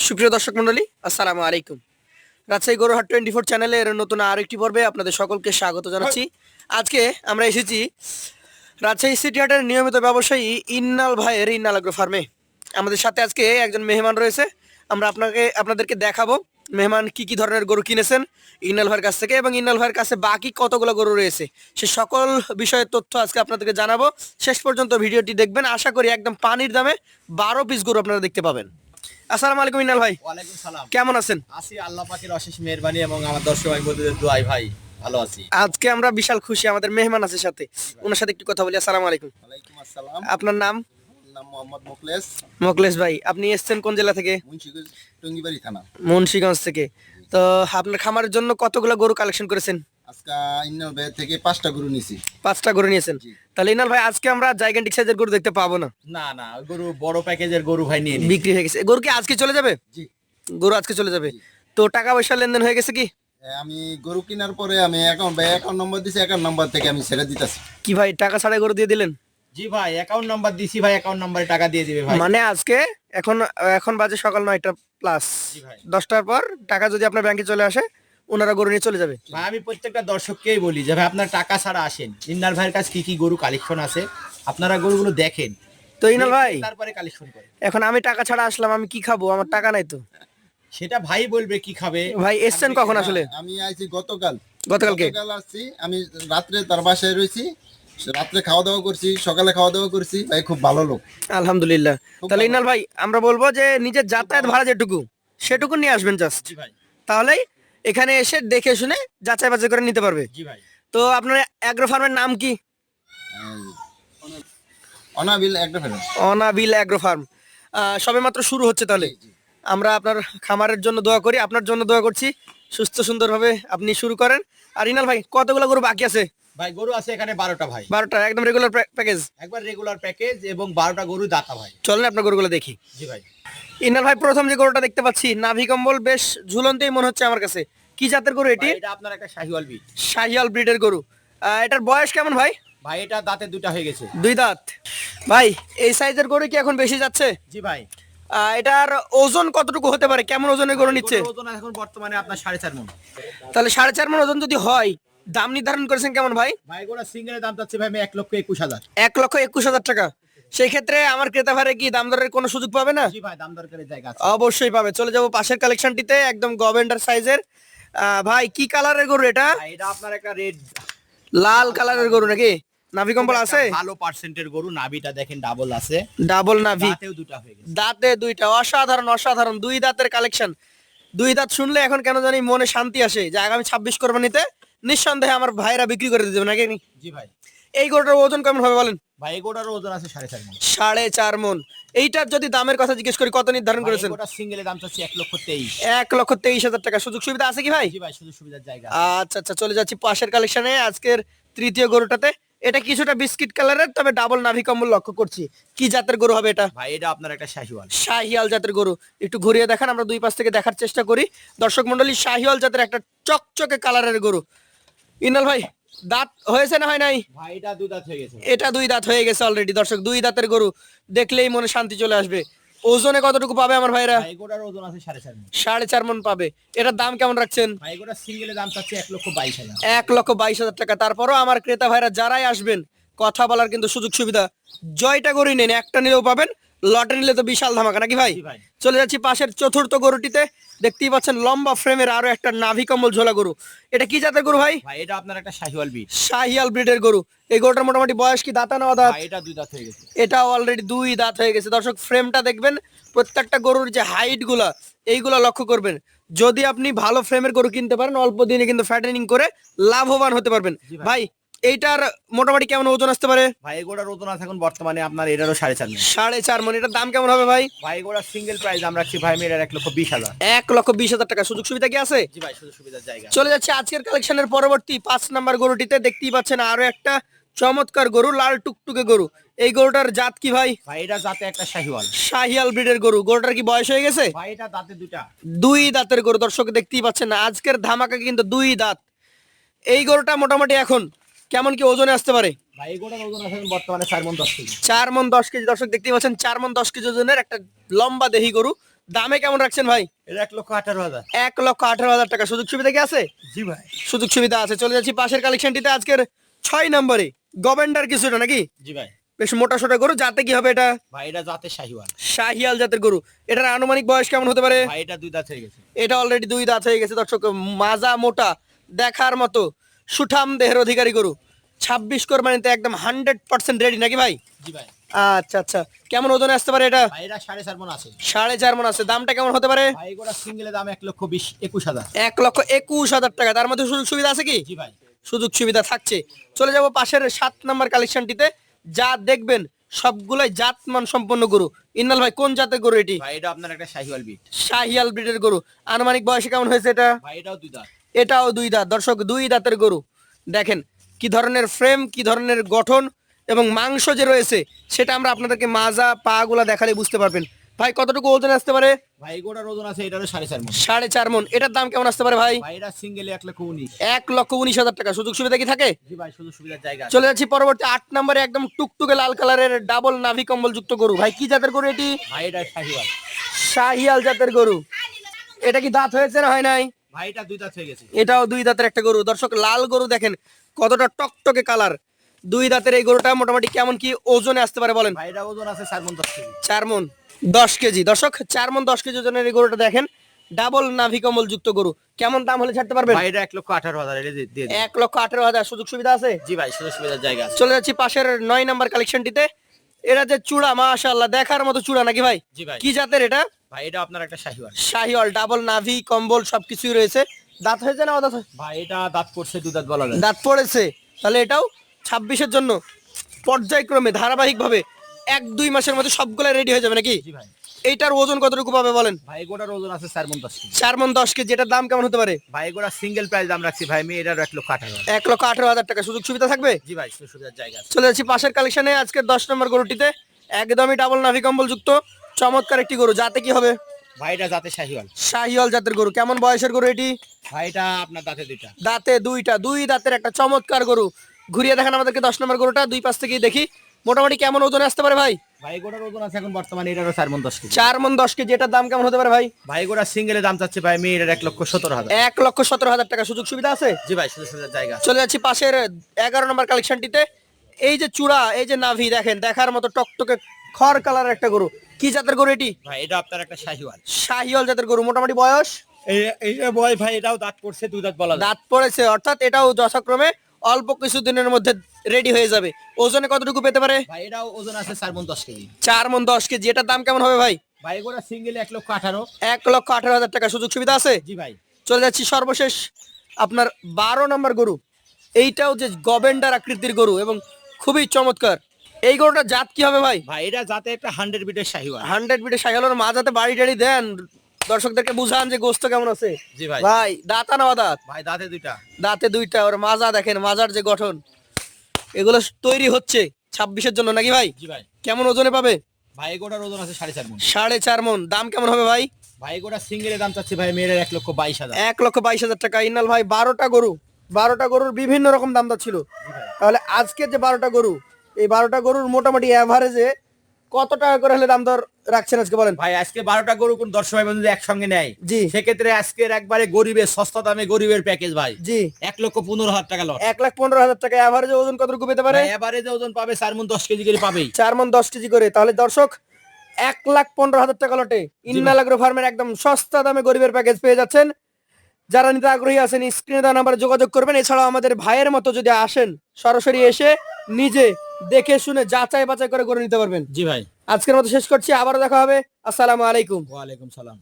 সুপ্রিয় দর্শক মন্ডলী, আসসালামু আলাইকুম। রাজশাহী গরুহাট 24 চ্যানেলের নতুন আরেকটি পর্বে আপনাদের সকলকে স্বাগত জানাচ্ছি। আজকে আমরা এসেছি রাজশাহী সিটি হাটের নিয়মিত ব্যবসায়ী ইন্নাল ভাইয়ের ইন্নাল এগ্রো ফার্মে। আমাদের সাথে আজকে একজন মেহমান রয়েছে। আমরা আপনাদেরকে দেখাবো মেহমান কি কি ধরনের গরু কিনেছেন ইন্নাল ভাইয়ের কাছ থেকে, এবং ইন্নাল ভাইয়ের কাছে বাকি কতগুলো গরু রয়েছে সে সকল বিষয়ের তথ্য আজকে আপনাদেরকে জানাবো। শেষ পর্যন্ত ভিডিওটি দেখবেন, আশা করি একদম পানির দামে 12 পিস গরু আপনারা দেখতে পাবেন। আসসালামু আলাইকুম ইন্নাল ভাই। ওয়ালাইকুম সালাম। কেমন আছেন? আছি আল্লাহ পাকের অশেষ মেহেরবানি এবং আমার দর্শক ভাই বন্ধুদের দোয়ায় ভাই ভালো আছি। আজকে আমরা বিশাল খুশি, আমাদের মেহমান আছে সাথে, ওনার সাথে একটু কথা বলি। আসসালামু আলাইকুম। ওয়ালাইকুম আসসালাম। আপনার নাম? নাম মোহাম্মদ মোখলেস, মোখলেস ভাই। আপনি এসেছেন কোন জেলা থেকে? মুন্সিগঞ্জ টঙ্গিবাড়ি থানা। মুন্সিগঞ্জ থেকে। তো আপনার খামারের জন্য কতগুলো গরু কালেকশন করেছেন? আজকে ইন্নাল ভাই থেকে 5টা গরু নিছি। 5টা গরু নিয়েছেন। জি। তাহলে ইনাল ভাই আজকে আমরা জাইগান্টিক সাইজের গরু দেখতে পাবো না, না না, গরু বড় প্যাকেজের গরু ভাই নিয়ে নিছি। বিক্রি হয়ে গেছে। গরু কি আজকে চলে যাবে? জি। গরু আজকে চলে যাবে। জি। তো টাকা পয়সা লেনদেন হয়ে গেছে কি? আমি গরু কেনার পরে আমি অ্যাকাউন্ট নম্বর দিছি, অ্যাকাউন্ট নম্বর থেকে আমি ছেড়ে দিতেছি। কি ভাই টাকা ছাড়াই গরু দিয়ে দিলেন? জি ভাই, অ্যাকাউন্ট নাম্বার দিছি ভাই, অ্যাকাউন্ট নম্বরে টাকা দিয়ে দিবে ভাই। মানে আজকে এখন এখন বাজে সকাল 9টা প্লাস, জি ভাই। 10টার পর টাকা যদি আপনার ব্যাংকে চলে আসে ওনারা গরু নিয়ে চলে যাবে। ভাই আমি প্রত্যেকটা দর্শককেই বলি যে ভাই আপনার টাকা ছাড়া আসেন, ইন্নাল ভাইয়ের কাছে কি কি গরু কালেকশন আছে আপনারা গরুগুলো দেখেন, তো ইনাল ভাই তারপরে কালেকশন করেন। এখন আমি টাকা ছাড়া আসলাম, আমি কি খাবো? আমার টাকা নাই তো। সেটা ভাই বলবে কি খাবে। ভাই এসছেন কখন আসলে? আমি আইছি গতকাল। গতকালকে? গতকাল আসছি আমি, রাত্রে তার বাসায় রয়েছি, রাত্রে খাওয়া দাওয়া করছি, সকালে খাওয়া দাওয়া করছি। ভাই খুব ভালো লোক। আলহামদুলিল্লাহ। খুব তাহলে ভালো। ইনাল ভাই আমরা বলবো যে নিজের যাতায়াত ভাড়া যেটুকু সেটুকু নিয়ে আসবেন জাস্ট, জি ভাই। তাহলেই এখানে এসে দেখে শুনে যাচাই বাছাই করে নিতে পারবে। জি ভাই। তো আপনার অ্যাগ্রো ফার্মের নাম কি? অনাবিল একটা ফেরত। অনাবিল অ্যাগ্রো ফার্ম। সবেমাত্র শুরু হচ্ছে। তাহলে আমরা আপনার খামারের জন্য দোয়া করি, আপনার জন্য দোয়া করছি, সুস্থ সুন্দরভাবে আপনি শুরু করেন। আর ইনাল ভাই কতগুলো গরু বাকি আছে? ভাই গরু আছে এখানে 12টা ভাই। 12টা একদম রেগুলার প্যাকেজ। একবার রেগুলার প্যাকেজ এবং 12টা গরু দাতা ভাই। চলেন আপনার গরুগুলো দেখি। জি ভাই। ইনাল ভাই প্রথম যে গরুটা দেখতে পাচ্ছি, নাভি কম্বল বেশ ঝুলন্তেই মনে হচ্ছে আমার কাছে। কি জাতের গরু এটি? ভাই, এটা আপনার একটা শাহিওয়াল বিট। শাহিয়াল ব্রিডের গরু। এটার বয়স কেমন ভাই? ভাই এটা দাঁতে দুটা হয়ে গেছে। 2 দাঁত। ভাই এই সাইজের গরু কি এখন বেশি যাচ্ছে? জি ভাই। এটার ওজন কতটুকু হতে পারে? কেমন ওজনের গরু নিচ্ছে? গরুর ওজন এখন বর্তমানে আপনার 4.5 মণ। তাহলে 4.5 মণ ওজন যদি হয়, দাম নির্ধারণ করেছেন কেমন ভাই? ভাই গোটা সিঙ্গেলের দাম চাচ্ছে ভাই আমি 1,21,000। 1,21,000 টাকা। সেই ক্ষেত্রে আমার ক্রেতা ভাইরে কি দাম দরের কোনো সুযোগ পাবে না? জি ভাই, দাম দরকারের জায়গা আছে। অবশ্যই পাবে। চলে যাবো পাশের কালেকশনটিতে, একদম গভেন্ডার সাইজের। ভাই কি কালারের গরু এটা? ভাই এটা আপনার একটা রেড লাল কালারের গরু নাকি? নাভি কম্বল আছে? ভালো পার্সেন্টের গরু, নাভিটা দেখেন ডাবল আছে, ডাবল নাভি, দাঁতেও দুটা হয়ে গেছে। দাঁতে 2টা। অসাধারণ অসাধারণ 2 দাঁতের কালেকশন। 2 দাঁত শুনলে এখন কেন জানি মনে শান্তি আসে যে আগামী 26 কোরবানিতে নিঃসন্দেহে আমার ভাইরা বিক্রি করে দিতে হবে নাকি? জি ভাই। এই গরুটার ওজন কেমন হবে বলেন? ভাই এগোটার ওজন আছে 4.5 মণ। 4.5 মণ। এইটার যদি দামের কথা জিজ্ঞেস করি কত নির্ধারণ করেছেন? এগোটা সিঙ্গেলের দাম চাচ্ছি 1,23,000। 1,23,000 টাকা। সুযোগ সুবিধা আছে কি ভাই? জি ভাই, সুযোগ সুবিধার জায়গা। আচ্ছা আচ্ছা, চলে যাচ্ছি পাশের কালেকশনে, আজকের তৃতীয় গরুটাতে। এটা কিছুটা বিস্কিট কালারের, তবে ডাবল নাভি কম্বল লক্ষ্য করছি। কি জাতের গরু হবে এটা? ভাই এটা আপনার একটা শাহিওয়াল। শাহিয়াল জাতের গরু। একটু ঘুরিয়ে দেখান, আমরা দুই পাশ থেকে দেখার চেষ্টা করি। দর্শক মন্ডলী, শাহিয়াল জাতের একটা চকচকে কালারের গরু। ইনাল ভাই দাঁত হয়েছে না হয় নাই? ভাই এটা দুই দাঁত হয়ে গেছে। এটা 2 দাঁত হয়ে গেছে অলরেডি। দর্শক 2 দাঁতের গরু দেখলেই মনে শান্তি চলে আসবে। ওজনে কতটুকু পাবে আমার ভাইরা? ভাই এগোটার ওজন আছে 4.5 মণ। 4.5 মণ পাবে। এটার দাম কেমন রাখছেন? ভাই এগোটা সিঙ্গেলের দাম চাচ্ছি 1,22,000। 1,22,000 টাকা। তারপরও আমার ক্রেতা ভাইরা যারাই আসবেন, কথা বলার কিন্তু সুযোগ সুবিধা। জয়টা গরুই নেন, একটা নিলেও পাবেন, লটে নিলে তো বিশাল ধামাকা নাকি ভাই? জি ভাই। চলে যাচ্ছি পাশের চতুর্থ গরুটিতে। দেখতেই পাচ্ছেন লম্বা ফ্রেমের আরো একটা নাভি কম্বল ঝোলা গরু। এটা কি জাতের গরু ভাই? ভাই এটা আপনার একটা শাহিওয়াল বিট। শাহিয়াল ব্রিডের গরু। এই গরুটার মোটামুটি বয়স কি দাঁতা না দাঁত? ভাই এটা দুই দাঁত হয়ে গেছে। এটা অলরেডি 2 দাঁত হয়ে গেছে। দর্শক ফ্রেমটা দেখবেন, প্রত্যেকটা গরুর যে হাইট গুলা এইগুলা লক্ষ্য করবেন। যদি আপনি ভালো ফ্রেমের গরু কিনতে পারেন, অল্প দিনে কিন্তু ফ্যাটেনিং করে লাভবান হতে পারবেন। জি ভাই। ভাই এইটার মোটামুটি কেমন ওজন আসতে পারে? ভাই এগোটার ওজন আছে এখন বর্তমানে আপনার এটারও 4.5 মণ। 4.5 মণ। এটার দাম কেমন হবে ভাই? ভাই এগোটা সিঙ্গেল প্রাইস আমরা রাখছি ভাই মেয়ের 1,20,000। 1,20,000 টাকা। সুযোগ সুবিধা কি আছে? জি ভাই, সুযোগ সুবিধার জায়গা। চলে যাচ্ছে আজকের কালেকশনের পরবর্তী 5 নাম্বার গরুটিতে। দেখতেই পাচ্ছেন আরো একটা চমৎকার গরু, লাল টুকটুকে গরু। এই গরুটার জাত কি ভাই? ভাই এটা দাঁতে একটা শাহিওয়াল। শাহিয়াল ব্রিডের গরু। গরুটার কি বয়স হয়ে গেছে? ভাই এটা দাঁতে দুটা। 2 দাঁতের গরু। দর্শক দেখতেই পাচ্ছেন না, আজকের ধামাকা কিন্তু 2 দাঁত। এই গরুটা মোটামুটি এখন কেমন কি ওজনে আসতে পারে? ভাই এগোটার ওজন আছে এখন বর্তমানে 4 মণ 10 কেজি। 4 মণ 10 কেজি। দর্শক দেখতেই পাচ্ছেন 4 মণ 10 কেজি ওজনের একটা লম্বা দেহি গরু। দামে কেমন রাখছেন ভাই? এটা 1,18,000। 1,18,000 টাকা। সুযোগ সুবিধা কি আছে? জি ভাই। সুযোগ সুবিধা আছে। চলে যাচ্ছি পাশের কালেকশনটিতে, আজকের 6 নম্বরে গভেন্ডার কিছুটা নাকি, জি ভাই। বেশ মোটা সোটা গরু। জাতে কি হবে এটা? ভাই এটা জাতে শাহিওয়াল। শাহিয়াল জাতের গরু। এটার আনুমানিক বয়স কেমন হতে পারে? ভাই এটা 2 দাঁত হয়ে গেছে। এটা অলরেডি 2 দাঁত হয়ে গেছে দর্শক। মাজা মোটা, দেখার মতো সুঠাম দেহের অধিকারী গরু। 26 কোরবানিতে একদম 100% রেডি নাকি ভাই? জি ভাই। আচ্ছা আচ্ছা, কেমন ওজনে আসতে পারে এটা? ভাই এটা 4.5 মণ আছে। 4.5 মণ আছে। দামটা কেমন হতে পারে? ভাই গোটা সিঙ্গেলের দাম 1,20,21,000। 1,21,000 টাকা। তার মধ্যে সুযোগ সুবিধা আছে কি? জি ভাই। সুযোগ সুবিধা থাকছে। চলে যাব পাশের 7 নাম্বার কালেকশনটিতে। যা দেখবেন সবগুলাই জাতমান সম্পন্ন গরু। ইন্নাল ভাই, কোন জাতের গরু এটি? ভাই এটা আপনার একটা শাহিওয়াল বিট। শাহিয়াল ব্রিডের গরু। আনুমানিক বয়সে কেমন হয়েছে এটা? ভাই এটাও 2 দাঁত। এটাও 2 দাঁত দর্শক, 2 দাঁতের গরু। দেখেন কি ধরনের ফ্রেম, কি ধরনের গঠন এবং মাংস যে রয়েছে সেটা আমরা আপনাদেরকে মাজা পা গুলা দেখালে বুঝতে পারবেন। ভাই কতটুকু ওজন আসতে পারে? ভাই গোটার ওজন আছে এটারও 4.5 মণ। 4.5 মণ। এটার দাম কেমন আসতে পারে ভাই? ভাই এটা সিঙ্গেলে 1,19,000। 1,19,000 টাকা। সুযোগ সুবিধা কি থাকে? জি ভাই, সুযোগ সুবিধার জায়গা আছে। চলে যাচ্ছি পরবর্তী 8 নম্বরে, একদম টুকটুকে লাল কালারের ডাবল নাভি কম্বল যুক্ত গরু। ভাই কি জাতের গরু এটি? ভাই এটা শাহিওয়াল। শাহিয়াল জাতের গরু। এটা কি দাঁত হয়েছে না হয় নাই? ভাই এটা 2 দাঁত হয়ে গেছে। এটাও 2 দাঁতের একটা গরু দর্শক। লাল গরু, দেখেন কতটা টকটকে কালার। 2 দাঁতের এই গরুটা মোটামুটি কেমন কি ওজনে আসতে পারে বলেন? ভাই এটা ওজন আছে 4 মণ 10 কেজি। 4 মণ 10 কেজি দর্শক। 4 মণ 10 কেজি ওজনের এই গরুটা দেখেন, ডাবল নাভি কম্বল যুক্ত গরু। কেমন দাম হলে ছাড়তে পারবেন? ভাই এটা 1,18,000 এটা দিয়ে দিন। 1,18,000। সুযোগ সুবিধা আছে? জি ভাই, সুযোগ সুবিধার জায়গা আছে। চলে যাচ্ছি পাশের 9 নাম্বার কালেকশনটিতে। এটা যে চূড়া, মাশাআল্লাহ দেখার মতো চূড়া নাকি ভাই? জি ভাই। কি জাতের এটা? ভাই এটা আপনার একটা শাহিওয়াল। শাহিওয়াল, ডাবল নাভি কম্বল সবকিছুই রয়েছে। দাঁত হয়েছে না অদাঁত? ভাই এটা দাঁত পড়ছে 2 দাঁত বলা যায়। দাঁত পড়েছে। তাহলে এটাও 26-এর জন্য পর্যায়ক্রমে ধারাবাহিকভাবে 1-2 মাসের মধ্যে সবগুলো রেডি হয়ে যাবে নাকি? জি ভাই। এইটার ওজন কতটুকু পাবে বলেন? ভাই গোটার ওজন আছে 4 মণ 10 কেজি। 4 মণ 10 কেজি। এটার দাম কেমন হতে পারে? ভাই গোটা সিঙ্গেল প্রাইস দাম রাখছি ভাই, আমি এটার 1,18,000। 1,18,000 টাকা। সুযোগ সুবিধা থাকবে? জি ভাই, সুযোগ সুবিধার জায়গা আছে। চলে যাচ্ছি পাশের কালেকশনে, আজকের 10 নম্বর গরুটিতে। একদমই ডাবল নাভি কম্বল যুক্ত চমৎকার একটি গরু। জাতে কি হবে? ভাই এটা জাতে শাহিওয়াল। শাহিওয়াল জাতের গরু। কেমন বয়সের গরু এটি? ভাই এটা আপনার দাঁতে 2টা। দাঁতে 2টা। 2 দাঁতের একটা চমৎকার গরু। ঘুরিয়ে দেখান আমাদেরকে 10 নম্বর গরুটা, 2 পাশ থেকেই দেখি মোটামুটি কেমন ওজনে আসতে পারে ভাই? ভাই গোটার ওজন আছে এখন বর্তমানে এটারও 4 মণ 10 কেজি। 4 মণ 10 কেজি। এটার দাম কেমন হতে পারে ভাই? ভাই গোটা সিঙ্গেলের দাম চাচ্ছে ভাই, আমি এটার 1,17,000। 1,17,000 টাকা। সুযোগ সুবিধা আছে? জি ভাই, সুযোগ সুবিধার জায়গা আছে। চলে যাচ্ছি পাশের 11 নম্বর কালেকশনটিতে। এই যে চূড়া, এই যে নাভি, দেখেন দেখার মতো টকটকে খড় কালার একটা গরু। কি জাতের গরু এটি? ভাই এটা আপনার একটা শাহিওয়াল। শাহিওয়াল জাতের গরু। মোটামুটি বয়স? এইটা বয় ভাই এটাও দাঁত পড়ছে 2 দাঁত বলা যায়। দাঁত পড়েছে, অর্থাৎ এটাও যথাক্রমে অল্প কিছুদিনের মধ্যে রেডি হয়ে যাবে। ওজনে কতটুকু পেতে পারে? ভাই এটাও ওজন আছে 4 মণ 10 কেজি। 4 মণ 10 কেজি। এটার দাম কেমন হবে ভাই? ভাই গোটা সিঙ্গেলে 1,18,000। 1,18,000 টাকা। সুযোগ সুবিধা আছে? জি ভাই। চলে যাচ্ছি সর্বশেষ আপনার 12 নম্বর গরু। এইটাও যে গভেন্ডার আকৃতির গরু এবং খুবই চমৎকার। এই গরুটার জাত কি হবে ভাই? ভাই এটা জাতে একটা 100 বিটের শাহিওয়াল। 100 বিটে শাহিওয়ালের মাঝাতে বাড়ি টাড়ি দেন, দর্শকদেরকে বুঝান যে গোস্ত কেমন আছে। জি ভাই। ভাই দাঁতা না দাঁত? ভাই দাঁতে 2টা। দাঁতে 2টা। ওর মাজা দেখেন, মাজার যে গঠন। এগুলো তৈরি হচ্ছে 26-এর জন্য নাকি ভাই? জি ভাই। কেমন ওজনে পাবে? ভাই গোটার ওজন আছে 4.5 মণ। 4.5 মণ। দাম কেমন হবে ভাই? ভাই গোটা সিঙ্গেলের দাম চাচ্ছে ভাই মেয়ের 1,22,000। 1,22,000 টাকা। ইন্নাল ভাই 12টা গরু, 12টা গরুর বিভিন্ন রকম দাম দর ছিল। জি ভাই। তাহলে আজকে যে 12টা গরু, এই 12টা গরুর মোটামুটি এভারেজে কত টাকা করে হলে দাম দর রাখছেন আজকে বলেন? ভাই আজকে 12টা গরু কোন দর্শক ভাই বন্ধু একসঙ্গে নেয়, জি সেক্ষেত্রে আজকের একবারে গরিবের সস্তা দামে গরিবের প্যাকেজ ভাই জি 1,15,000 টাকা লট। 1,15,000 টাকা। এভারেজে ওজন কতটুকু পেতে পারে? এবারে ওজন পাবে 4 মণ 10 কেজি করে পাবেই। 4 মণ 10 কেজি করে। তাহলে দর্শক 1,15,000 টাকা লটে ইন্নাল এগ্রো ফার্মের একদম সস্তা দামে গরিবের প্যাকেজ পেয়ে যাচ্ছেন। যারা নিতে আগ্রহী আছেন স্ক্রিনে দেওয়া নাম্বারে যোগাযোগ করবেন। এছাড়াও আমাদের ভাইয়ের মতো যদি আসেন, সরাসরি এসে নিজে দেখে শুনে যাচাই বাছাই করে নিতে পারবেন। জি ভাই। আজকের মতো শেষ করছি, আবারও দেখা হবে। আসসালামু আলাইকুম। ওয়ালাইকুম সালাম।